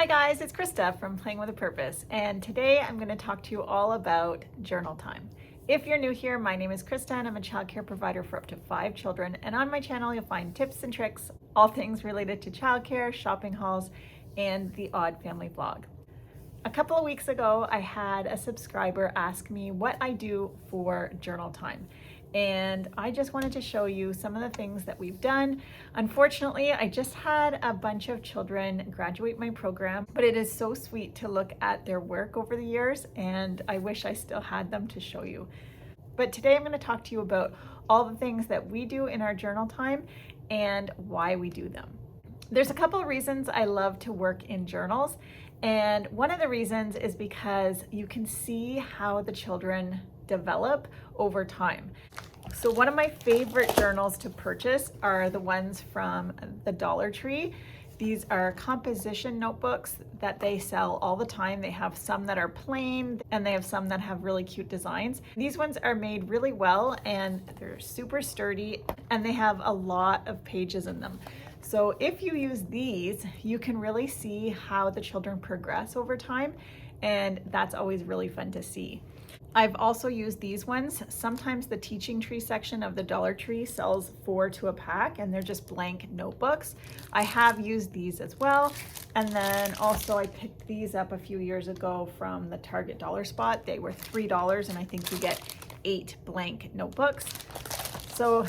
guys, it's Krista from Playing with a Purpose, and today I'm going to talk to you all about journal time. If you're new here, my name is Krista and I'm a childcare provider for up to 5 children, and on my channel you'll find tips and tricks, all things related to childcare, shopping hauls, and the odd family vlog. A couple of weeks ago, I had a subscriber ask me what I do for journal time. And I just wanted to show you some of the things that we've done. Unfortunately, I just had a bunch of children graduate my program, but it is so sweet to look at their work over the years, and I wish I still had them to show you. But today I'm going to talk to you about all the things that we do in our journal time and why we do them. There's a couple of reasons I love to work in journals, and one of the reasons is because you can see how the children develop over time. So one of my favorite journals to purchase are the ones from the Dollar Tree. These are composition notebooks that they sell all the time. They have some that are plain and they have some that have really cute designs. These ones are made really well and they're super sturdy and they have a lot of pages in them. So if you use these, you can really see how the children progress over time, and that's always really fun to see. I've also used these ones. Sometimes the teaching tree section of the Dollar Tree sells 4 to a pack and they're just blank notebooks. I have used these as well. And then also I picked these up a few years ago from the Target Dollar Spot. They were $3 and I think you get 8 blank notebooks. So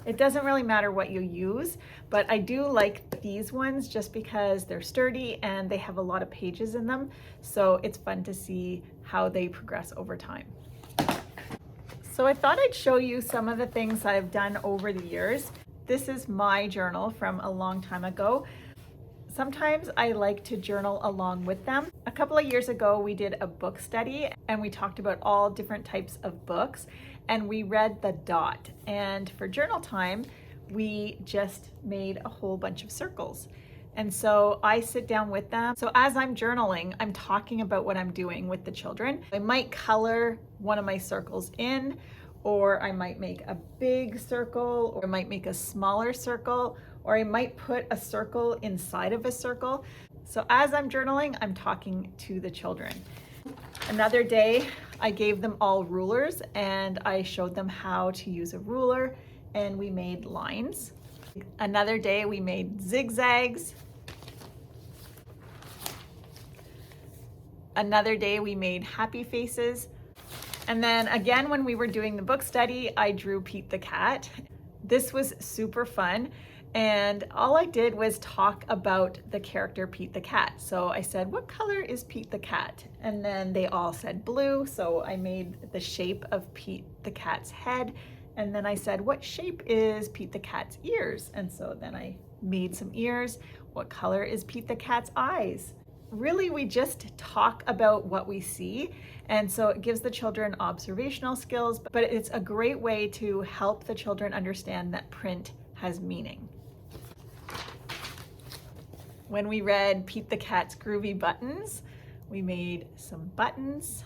it doesn't really matter what you use, but I do like these ones just because they're sturdy and they have a lot of pages in them. So it's fun to see how they progress over time. So I thought I'd show you some of the things I've done over the years. This is my journal from a long time ago. Sometimes I like to journal along with them. A couple of years ago, we did a book study and we talked about all different types of books and we read The Dot. And for journal time, we just made a whole bunch of circles. And so I sit down with them. So as I'm journaling, I'm talking about what I'm doing with the children. I might color one of my circles in, or I might make a big circle, or I might make a smaller circle, or I might put a circle inside of a circle. So as I'm journaling, I'm talking to the children. Another day, I gave them all rulers and I showed them how to use a ruler and we made lines. Another day, we made zigzags. Another day, we made happy faces. And then again, when we were doing the book study, I drew Pete the cat. This was super fun. And all I did was talk about the character Pete the cat. So I said, what color is Pete the cat? And then they all said blue. So I made the shape of Pete the cat's head. And then I said, what shape is Pete the cat's ears? And so then I made some ears. What color is Pete the cat's eyes? Really, we just talk about what we see. And so it gives the children observational skills, but it's a great way to help the children understand that print has meaning. When we read Pete the Cat's Groovy Buttons, we made some buttons.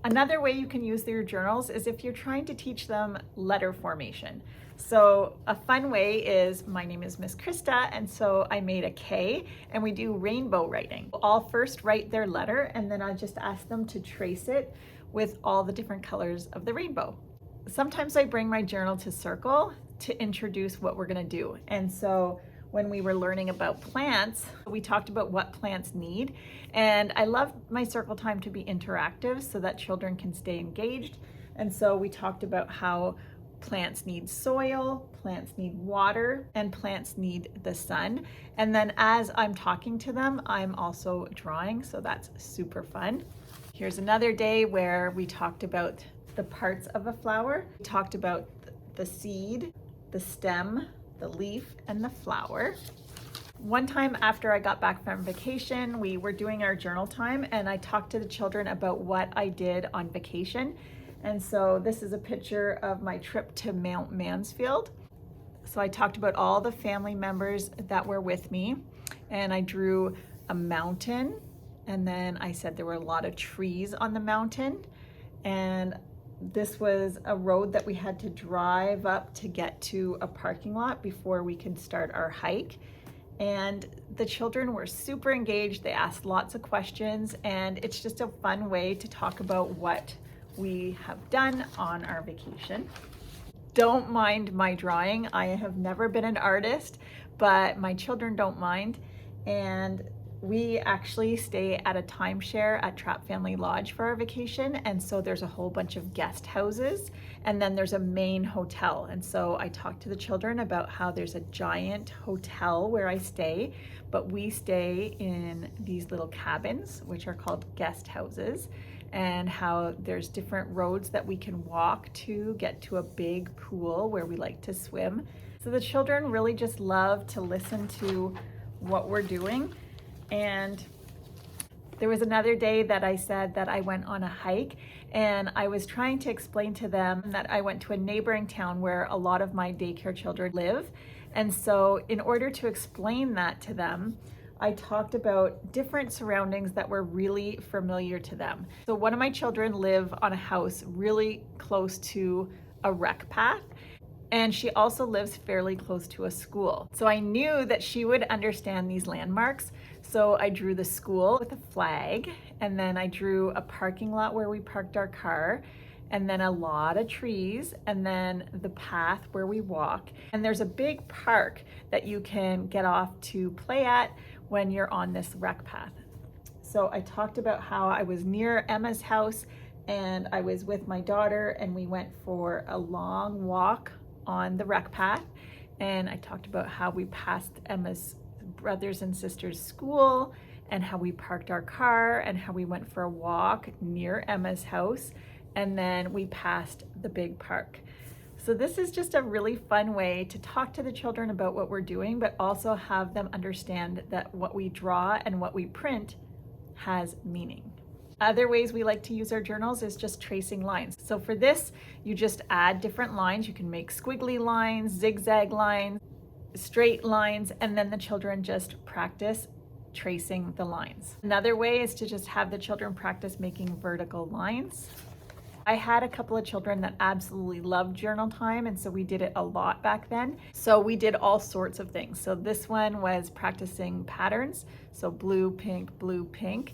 Another way you can use your journals is if you're trying to teach them letter formation. So a fun way is, my name is Miss Krista, and so I made a K, and we do rainbow writing. I'll first write their letter, and then I just ask them to trace it with all the different colors of the rainbow. Sometimes I bring my journal to circle to introduce what we're gonna do. And so when we were learning about plants, we talked about what plants need. And I love my circle time to be interactive so that children can stay engaged. And so we talked about how plants need soil, plants need water, and plants need the sun. And then as I'm talking to them, I'm also drawing, so that's super fun. Here's another day where we talked about the parts of a flower. We talked about the seed, the stem, the leaf, and the flower. One time after I got back from vacation, we were doing our journal time and I talked to the children about what I did on vacation. And so this is a picture of my trip to Mount Mansfield. So I talked about all the family members that were with me, and I drew a mountain, and then I said there were a lot of trees on the mountain, and this was a road that we had to drive up to get to a parking lot before we could start our hike. And the children were super engaged. They asked lots of questions, and it's just a fun way to talk about what we have done on our vacation. Don't mind my drawing. I have never been an artist, but my children don't mind. And we actually stay at a timeshare at Trapp Family Lodge for our vacation. And so there's a whole bunch of guest houses, and then there's a main hotel. And so I talked to the children about how there's a giant hotel where I stay, but we stay in these little cabins, which are called guest houses, and how there's different roads that we can walk to get to a big pool where we like to swim. So the children really just love to listen to what we're doing. And there was another day that I said that I went on a hike, and I was trying to explain to them that I went to a neighboring town where a lot of my daycare children live. And so in order to explain that to them, I talked about different surroundings that were really familiar to them. So one of my children live on a house really close to a rec path, and she also lives fairly close to a school. So I knew that she would understand these landmarks. So I drew the school with a flag, and then I drew a parking lot where we parked our car, and then a lot of trees, and then the path where we walk. And there's a big park that you can get off to play at when you're on this rec path. So I talked about how I was near Emma's house, and I was with my daughter, and we went for a long walk on the rec path. And I talked about how we passed Emma's brothers and sisters' school, and how we parked our car, and how we went for a walk near Emma's house, and then we passed the big park. So this is just a really fun way to talk to the children about what we're doing, but also have them understand that what we draw and what we print has meaning. Other ways we like to use our journals is just tracing lines. So for this, you just add different lines. You can make squiggly lines, zigzag lines, straight lines, and then the children just practice tracing the lines. Another way is to just have the children practice making vertical lines. I had a couple of children that absolutely loved journal time, and so we did it a lot back then. So we did all sorts of things. So this one was practicing patterns, so blue, pink,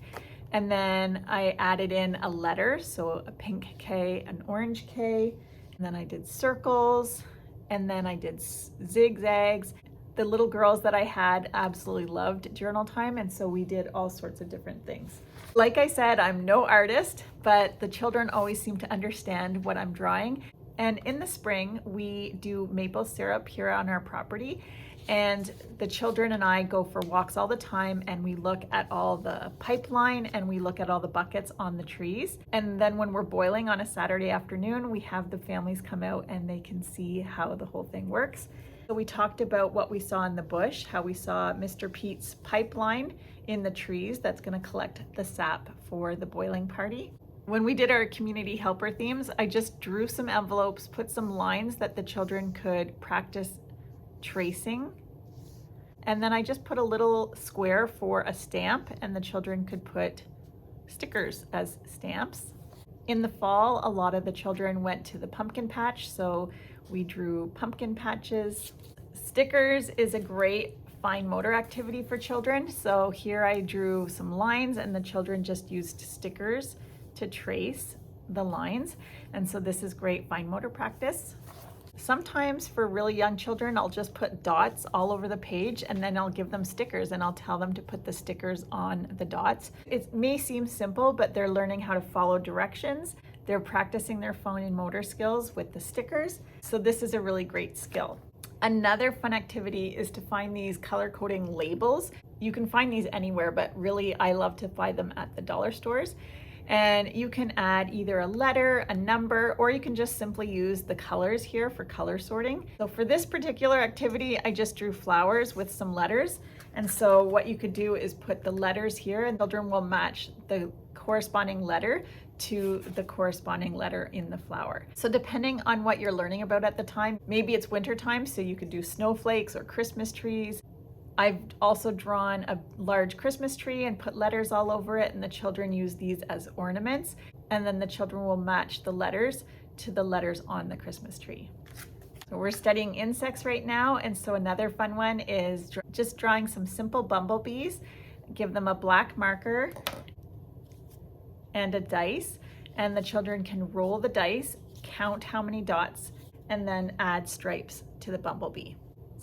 and then I added in a letter, so a pink K, an orange K, and then I did circles, and then I did zigzags. The little girls that I had absolutely loved journal time, and so we did all sorts of different things. Like I said, I'm no artist, but the children always seem to understand what I'm drawing. And in the spring, we do maple syrup here on our property, and the children and I go for walks all the time, and we look at all the pipeline, and we look at all the buckets on the trees. And then when we're boiling on a Saturday afternoon, we have the families come out and they can see how the whole thing works. So we talked about what we saw in the bush, how we saw Mr. Pete's pipeline in the trees that's going to collect the sap for the boiling party. When we did our community helper themes, I just drew some envelopes, put some lines that the children could practice tracing, and then I just put a little square for a stamp, and the children could put stickers as stamps. In the fall, a lot of the children went to the pumpkin patch, so we drew pumpkin patches. Stickers is a great fine motor activity for children, so here I drew some lines, and the children just used stickers to trace the lines, and so this is great fine motor practice. Sometimes for really young children, I'll just put dots all over the page, and then I'll give them stickers, and I'll tell them to put the stickers on the dots. It may seem simple, but they're learning how to follow directions. They're practicing their fine motor skills with the stickers. So this is a really great skill. Another fun activity is to find these color coding labels. You can find these anywhere, but really I love to find them at the dollar stores. And you can add either a letter, a number, or you can just simply use the colors here for color sorting. So for this particular activity, I just drew flowers with some letters. And so what you could do is put the letters here, and children will match the corresponding letter to the corresponding letter in the flower. So depending on what you're learning about at the time, maybe it's winter time, so you could do snowflakes or Christmas trees. I've also drawn a large Christmas tree and put letters all over it, and the children use these as ornaments, and then the children will match the letters to the letters on the Christmas tree. We're studying insects right now, and so another fun one is just drawing some simple bumblebees. Give them a black marker and a dice, and the children can roll the dice, count how many dots, and then add stripes to the bumblebee.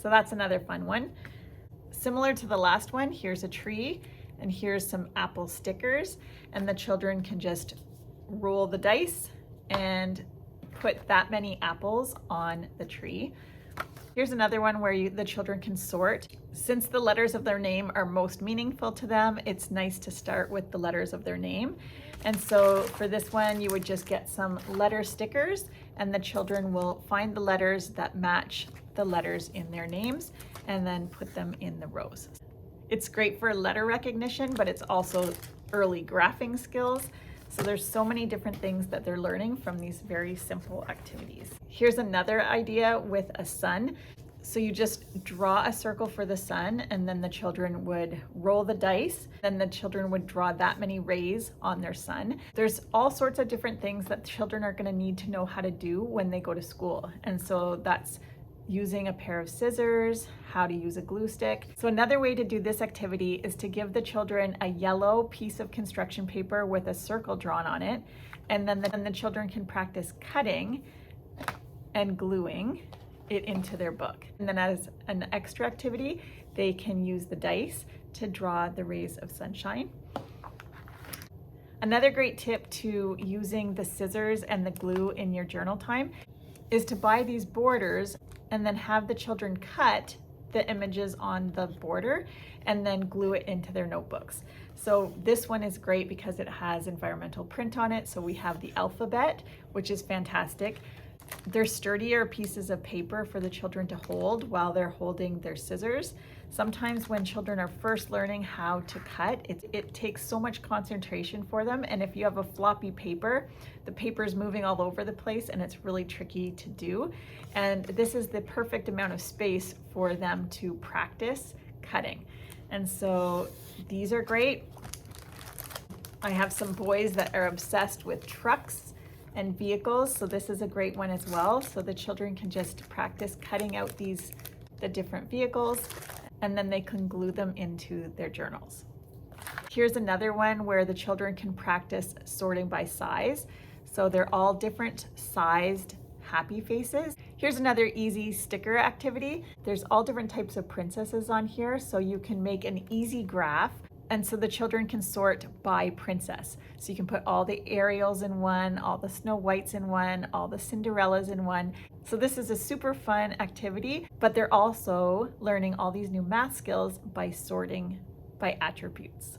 So that's another fun one. Similar to the last one, here's a tree, and here's some apple stickers, and the children can just roll the dice and put that many apples on the tree. Here's another one where the children can sort. Since the letters of their name are most meaningful to them, it's nice to start with the letters of their name. And so for this one, you would just get some letter stickers, and the children will find the letters that match the letters in their names and then put them in the rows. It's great for letter recognition, but it's also early graphing skills. So there's so many different things that they're learning from these very simple activities. Here's another idea with a sun. So you just draw a circle for the sun, and then the children would roll the dice. Then the children would draw that many rays on their sun. There's all sorts of different things that children are going to need to know how to do when they go to school. And so that's using a pair of scissors, how to use a glue stick. So another way to do this activity is to give the children a yellow piece of construction paper with a circle drawn on it, and then the children can practice cutting and gluing it into their book. And then as an extra activity, they can use the dice to draw the rays of sunshine. Another great tip to using the scissors and the glue in your journal time is to buy these borders and then have the children cut the images on the border and then glue it into their notebooks. So this one is great because it has environmental print on it. So we have the alphabet, which is fantastic. They're sturdier pieces of paper for the children to hold while they're holding their scissors. Sometimes when children are first learning how to cut, it takes so much concentration for them. And if you have a floppy paper, the paper is moving all over the place and it's really tricky to do. And this is the perfect amount of space for them to practice cutting. And so these are great. I have some boys that are obsessed with trucks and vehicles, so this is a great one as well. So the children can just practice cutting out the different vehicles, and then they can glue them into their journals. Here's another one where the children can practice sorting by size. So they're all different sized happy faces. Here's another easy sticker activity. There's all different types of princesses on here, so you can make an easy graph. And so the children can sort by princess. So you can put all the Ariels in one, all the Snow Whites in one, all the Cinderellas in one. So this is a super fun activity, but they're also learning all these new math skills by sorting by attributes.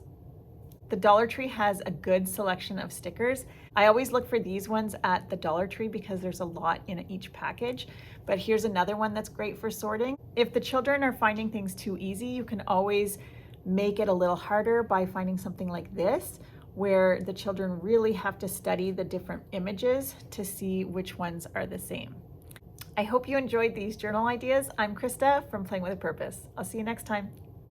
The Dollar Tree has a good selection of stickers. I always look for these ones at the Dollar Tree because there's a lot in each package. But here's another one that's great for sorting. If the children are finding things too easy, you can always make it a little harder by finding something like this, where the children really have to study the different images to see which ones are the same. I hope you enjoyed these journal ideas. I'm Krista from Playing with a Purpose. I'll see you next time.